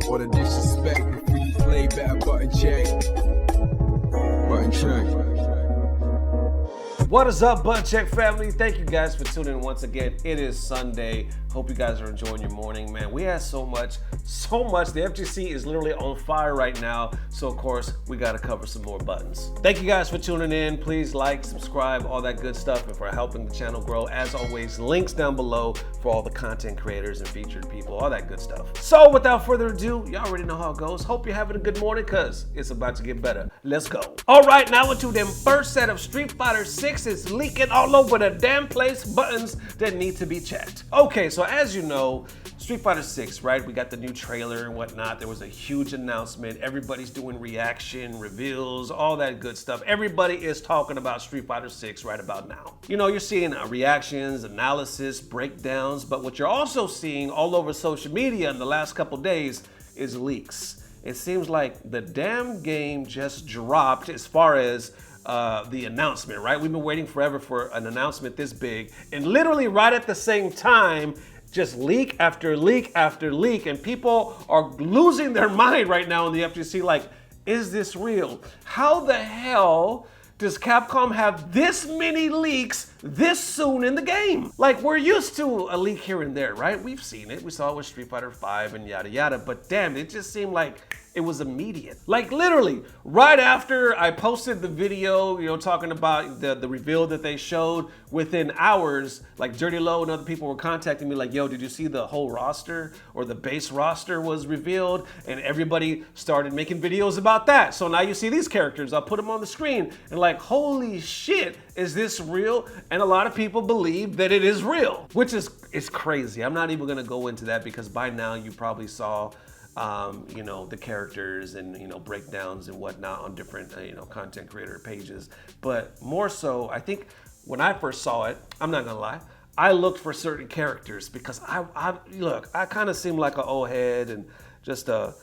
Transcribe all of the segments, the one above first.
All the disrespect before you play, better button check. Button check. What is up, Button Check family? Thank you guys for tuning in once again. It is Sunday. Hope you guys are enjoying your morning, man. We had so much. The FGC is literally on fire right now. So of course, we gotta cover some more buttons. Thank you guys for tuning in. Please like, subscribe, all that good stuff, and for helping the channel grow. As always, links down below for all the content creators and featured people, all that good stuff. So without further ado, y'all already know how it goes. Hope you're having a good morning, cause it's about to get better. Let's go. All right, now into them first set of Street Fighter 6 is leaking all over the damn place, buttons that need to be checked. Okay, so as you know, Street Fighter 6, right? We got the new trailer and whatnot. There was a huge announcement. Everybody's doing reaction, reveals, all that good stuff. Everybody is talking about Street Fighter 6 right about now. You know, you're seeing reactions, analysis, breakdowns, but what you're also seeing all over social media in the last couple days is leaks. It seems like the damn game just dropped as far as the announcement, right? We've been waiting forever for an announcement this big, and literally right at the same time, just leak after leak after leak, and people are losing their mind right now in the FGC, like, is this real? How the hell does Capcom have this many leaks this soon in the game? Like, we're used to a leak here and there, right? We've seen it. We saw it with Street Fighter 5 and yada yada, but damn, it just seemed like it was immediate. Like literally, right after I posted the video, you know, talking about the reveal that they showed, within hours, like Dirty Low and other people were contacting me like, yo, did you see the whole roster or the base roster was revealed? And everybody started making videos about that. So now you see these characters, I'll put them on the screen and like, holy shit, is this real? And a lot of people believe that it is real, which is crazy. I'm not even gonna go into that because by now you probably saw you know, the characters and, you know, breakdowns and whatnot on different, you know, content creator pages. But more so, I think when I first saw it, I'm not gonna lie, I looked for certain characters because I kind of seem like an old head and just a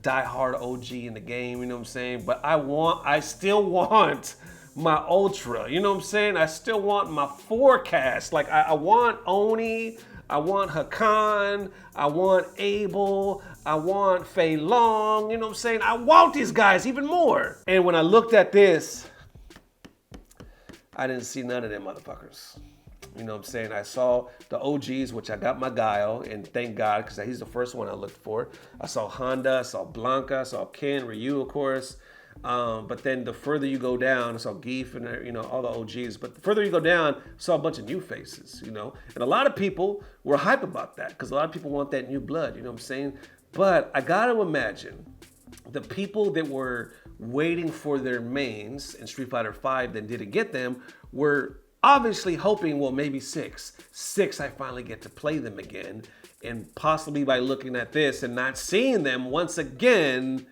diehard OG in the game, you know what I'm saying? But I still want my Ultra, you know what I'm saying? I still want my forecast. Like I want Oni, I want Hakan, I want Abel, I want Fei Long, you know what I'm saying? I want these guys even more. And when I looked at this, I didn't see none of them motherfuckers. You know what I'm saying? I saw the OGs, which I got my Guile, and thank God, because he's the first one I looked for. I saw Honda, I saw Blanca, I saw Ken, Ryu, of course. But then the further you go down, I saw Geef and, you know, all the OGs. But the further you go down, I saw a bunch of new faces, you know. And a lot of people were hype about that because a lot of people want that new blood, you know what I'm saying? But I gotta imagine the people that were waiting for their mains in Street Fighter 5 that didn't get them were obviously hoping, well, maybe 6, I finally get to play them again. And possibly by looking at this and not seeing them once again,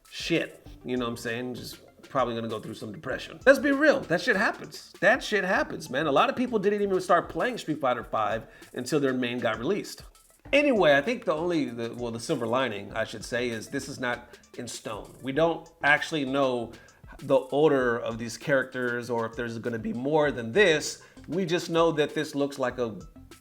shit. You know what I'm saying? Just probably gonna go through some depression. Let's be real, that shit happens. That shit happens, man. A lot of people didn't even start playing Street Fighter 5 until their main got released. Anyway, I think the silver lining, I should say, is this is not in stone. We don't actually know the order of these characters or if there's gonna be more than this. We just know that this looks like a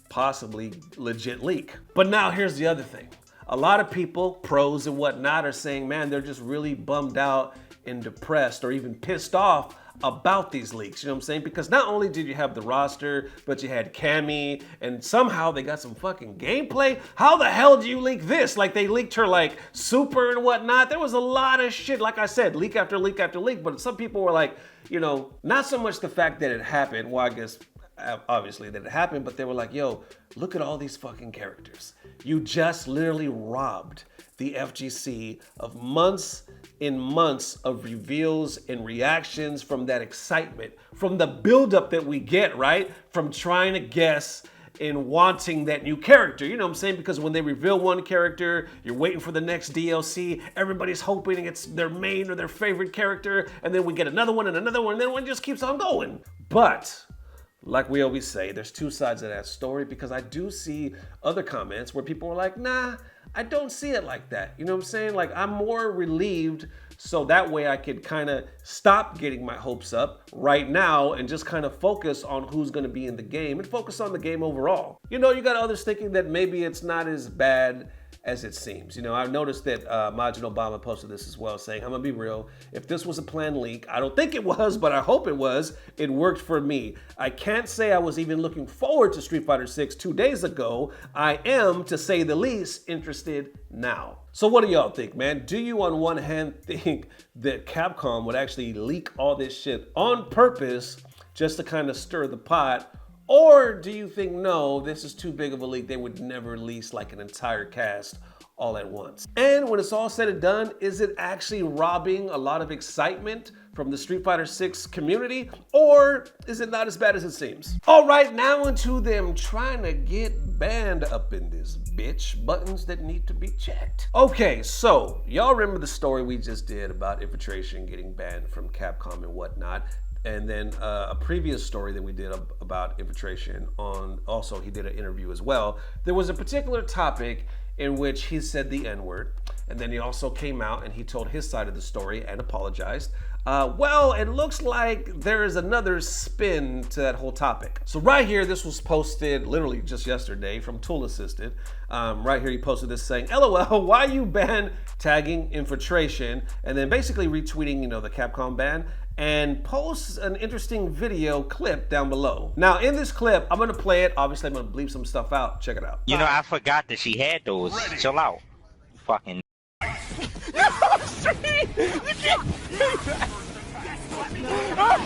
possibly legit leak. But now here's the other thing. A lot of people, pros and whatnot, are saying, man, they're just really bummed out and depressed or even pissed off about these leaks, you know what I'm saying? Because not only did you have the roster, but you had Cammy, and somehow they got some fucking gameplay. How the hell do you leak this? Like they leaked her like super and whatnot. There was a lot of shit, like I said, leak after leak after leak, but some people were like, you know, not so much the fact that it happened, well, I guess obviously that it happened, but they were like, yo, look at all these fucking characters. You just literally robbed the FGC of months and months of reveals and reactions from that excitement, from the buildup that we get, right? From trying to guess and wanting that new character, you know what I'm saying? Because when they reveal one character, you're waiting for the next DLC, everybody's hoping it's their main or their favorite character, and then we get another one and another one, and then one just keeps on going. But like we always say, there's two sides of that story, because I do see other comments where people are like, nah, I don't see it like that. You know what I'm saying? Like, I'm more relieved so that way I could kind of stop getting my hopes up right now and just kind of focus on who's going to be in the game and focus on the game overall. You know, you got others thinking that maybe it's not as bad as it seems. You know, I've noticed that Majin Obama posted this as well, saying, I'm gonna be real, if this was a planned leak, I don't think it was, but I hope it was, it worked for me. I can't say I was even looking forward to Street Fighter 6 2 days ago. I am, to say the least, interested now. So what do y'all think, man? Do you on one hand think that Capcom would actually leak all this shit on purpose just to kind of stir the pot? Or do you think, no, this is too big of a leak, they would never release like an entire cast all at once? And when it's all said and done, is it actually robbing a lot of excitement from the Street Fighter 6 community? Or is it not as bad as it seems? All right, now into them trying to get banned up in this bitch. Buttons that need to be checked. Okay, so y'all remember the story we just did about Infiltration getting banned from Capcom and whatnot. And then a previous story that we did about Infiltration on, also he did an interview as well. There was a particular topic in which he said the N-word, and then he also came out and he told his side of the story and apologized. Well, it looks like there is another spin to that whole topic. So right here, this was posted literally just yesterday from ToolAssisted. Right here, he posted this saying, LOL, why you ban tagging Infiltration? And then basically retweeting, you know, the Capcom ban, and posts an interesting video clip down below. Now, in this clip, I'm gonna play it. Obviously, I'm gonna bleep some stuff out. Check it out. You know, I forgot that she had those. Ready. Chill out. Fucking. No,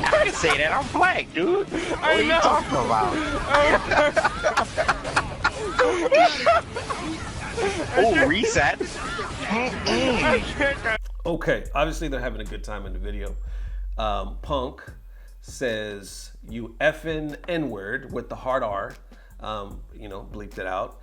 I didn't say that. I'm black, dude. What are you talking about? Oh, reset. Okay, obviously they're having a good time in the video. Punk says, you effing N-word with the hard R, you know, bleeped it out.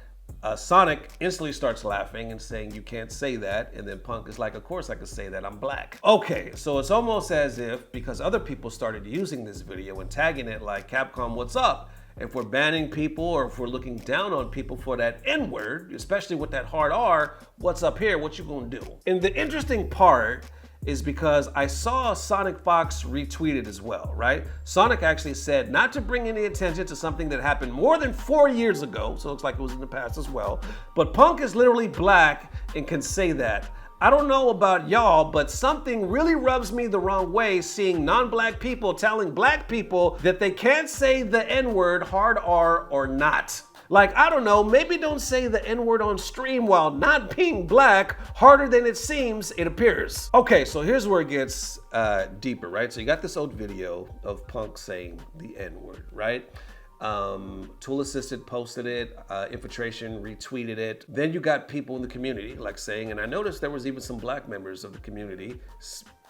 Sonic instantly starts laughing and saying, you can't say that. And then Punk is like, of course I could say that, I'm black. Okay, so it's almost as if, because other people started using this video and tagging it like, Capcom, what's up? If we're banning people or if we're looking down on people for that N-word, especially with that hard R, what's up here? What you gonna do? And the interesting part is because I saw Sonic Fox retweet it as well, right? Sonic actually said not to bring any attention to something that happened more than 4 years ago, so it looks like it was in the past as well, but Punk is literally black and can say that. I don't know about y'all, but something really rubs me the wrong way seeing non-black people telling black people that they can't say the N-word, hard R, or not. Like, I don't know, maybe don't say the N-word on stream while not being black, harder than it seems, it appears. Okay, so here's where it gets deeper, right? So you got this old video of Punk saying the N-word, right? ToolAssisted posted it, Infiltration retweeted it. Then you got people in the community like saying, and I noticed there was even some black members of the community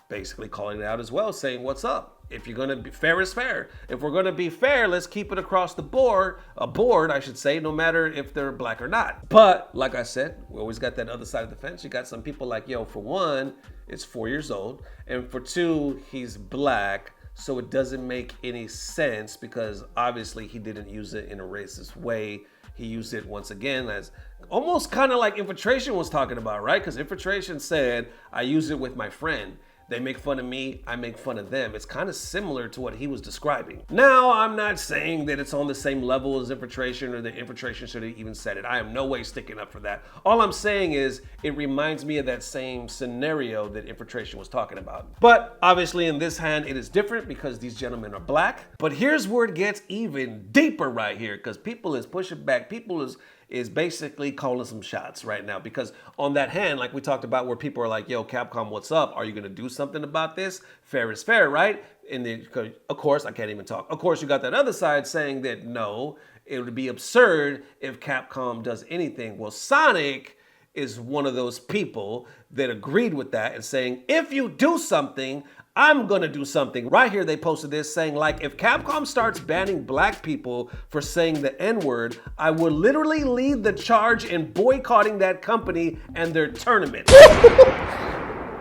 basically calling it out as well, saying, what's up? If you're gonna be fair is fair. If we're gonna be fair, let's keep it across the board, I should say, no matter if they're black or not. But like I said, we always got that other side of the fence. You got some people like, yo, for one, it's 4 years old, and for two, he's black, so it doesn't make any sense because obviously he didn't use it in a racist way. He used it once again as almost kind of like Infiltration was talking about, right? Because Infiltration said, I use it with my friend. They make fun of me, I make fun of them. It's kind of similar to what he was describing. Now, I'm not saying that it's on the same level as Infiltration or that Infiltration should have even said it. I am no way sticking up for that. All I'm saying is it reminds me of that same scenario that Infiltration was talking about. But obviously in this hand, it is different because these gentlemen are black. But here's where it gets even deeper right here because people is pushing back. People is basically calling some shots right now because on that hand, like we talked about where people are like, yo, Capcom, what's up? Are you gonna do something about this? Fair is fair, right? And then, of course, I can't even talk. Of course, you got that other side saying that no, it would be absurd if Capcom does anything. Well, Sonic is one of those people that agreed with that and saying, if you do something, I'm gonna do something. Right here, they posted this saying like, if Capcom starts banning black people for saying the N-word, I will literally lead the charge in boycotting that company and their tournament.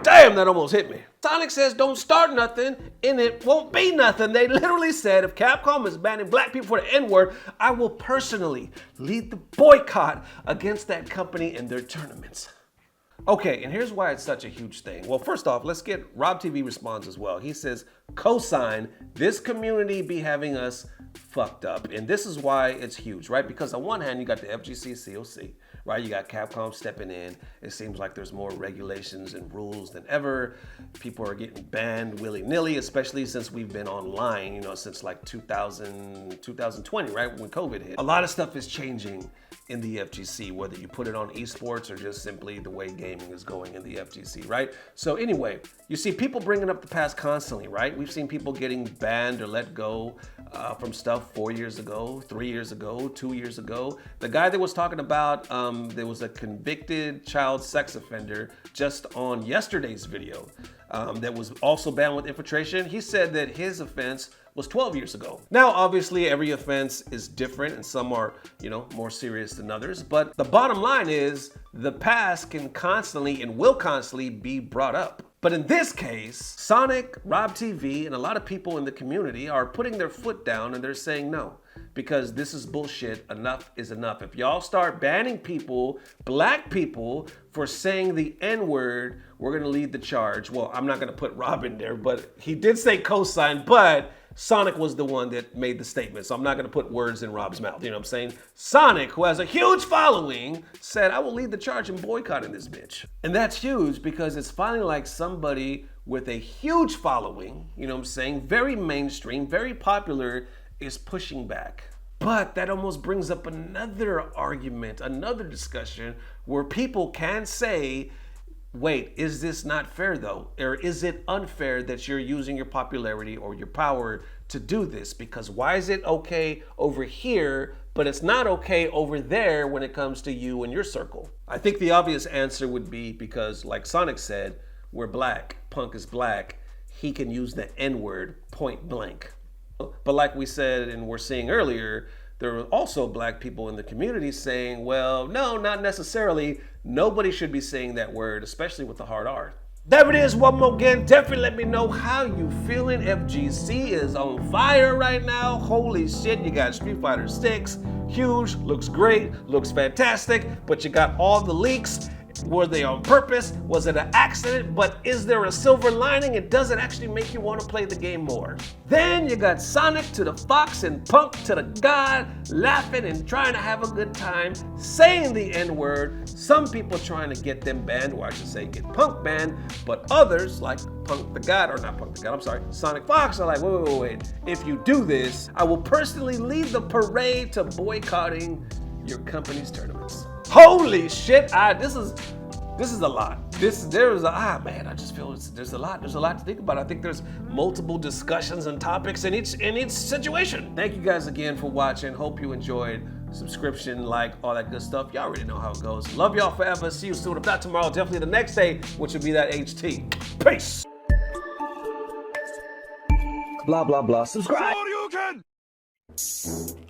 Damn, that almost hit me. Sonic says don't start nothing and it won't be nothing. They literally said if Capcom is banning black people for the N-word, I will personally lead the boycott against that company and their tournaments. Okay, and here's why it's such a huge thing. Well, first off, let's get Rob TV responds as well. He says, cosign, this community be having us fucked up. And this is why it's huge, right? Because on one hand, you got the FGC COC, right? You got Capcom stepping in. It seems like there's more regulations and rules than ever. People are getting banned willy-nilly, especially since we've been online, you know, since like 2020, right? When COVID hit. A lot of stuff is changing in the FGC, whether you put it on esports or just simply the way gaming is going in the FGC, right? So anyway, you see people bringing up the past constantly, right? We've seen people getting banned or let go from stuff 4 years ago, 3 years ago, 2 years ago. The guy that was talking about, there was a convicted child sex offender just on yesterday's video that was also banned with infiltration. He said that his offense was 12 years ago. Now, obviously, every offense is different and some are, you know, more serious than others. But the bottom line is the past can constantly and will constantly be brought up. But in this case, Sonic, Rob TV, and a lot of people in the community are putting their foot down and they're saying no, because this is bullshit. Enough is enough. If y'all start banning people, black people, for saying the N-word, we're gonna lead the charge. Well, I'm not gonna put Rob in there, but he did say cosign, but Sonic was the one that made the statement, so I'm not gonna put words in Rob's mouth, you know what I'm saying? Sonic, who has a huge following, said, I will lead the charge in boycotting this bitch. And that's huge because it's finally like somebody with a huge following, you know what I'm saying, very mainstream, very popular, is pushing back. But that almost brings up another argument, another discussion where people can say, wait, is this not fair though? Or is it unfair that you're using your popularity or your power to do this? Because why is it okay over here, but it's not okay over there when it comes to you and your circle? I think the obvious answer would be because, like Sonic said, we're black, Punk is black, he can use the N-word point blank. But like we said and we're seeing earlier, there are also black people in the community saying, well, no, not necessarily. Nobody should be saying that word, especially with the hard R. There it is, one more again. Definitely let me know how you feeling. FGC is on fire right now. Holy shit, you got Street Fighter 6, huge, looks great, looks fantastic, but you got all the leaks. Were they on purpose? Was it an accident? But is there a silver lining? And does it actually make you want to play the game more? Then you got Sonic to the Fox and Punk to the God, laughing and trying to have a good time, saying the N-word. Some people trying to get them banned, or I should say get Punk banned, but others like Punkdagod, or not Punkdagod, I'm sorry, Sonic Fox are like, wait. If you do this, I will personally lead the parade to boycotting your company's tournaments. Holy shit, this is a lot. I just feel there's a lot to think about. I think there's multiple discussions and topics in each situation. Thank you guys again for watching. Hope you enjoyed. Subscription, like, all that good stuff. Y'all already know how it goes. Love y'all forever. See you soon. If not tomorrow, definitely the next day, which will be that HT. Peace. Blah, blah, blah. Subscribe.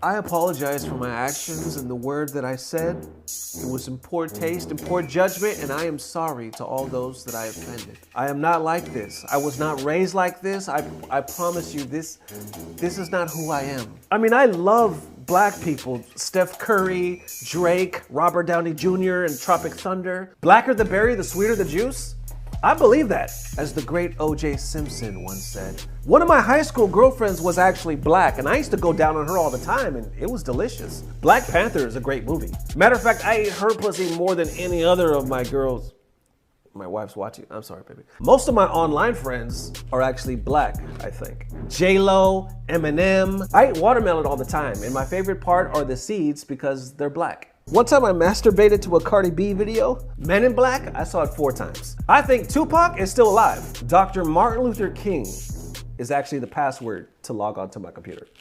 I apologize for my actions and the word that I said. It was in poor taste and poor judgment, and I am sorry to all those that I offended. I am not like this. I was not raised like this. I promise you, this is not who I am. I mean, I love black people. Steph Curry, Drake, Robert Downey Jr., and Tropic Thunder. Blacker the berry, the sweeter the juice. I believe that, as the great O.J. Simpson once said. One of my high school girlfriends was actually black, and I used to go down on her all the time, and it was delicious. Black Panther is a great movie. Matter of fact, I ate her pussy more than any other of my girls. My wife's watching. I'm sorry, baby. Most of my online friends are actually black, I think. J-Lo, Eminem. I eat watermelon all the time, and my favorite part are the seeds because they're black. One time I masturbated to a Cardi B video. Men in Black, I saw it 4 times. I think Tupac is still alive. Dr. Martin Luther King is actually the password to log on to my computer.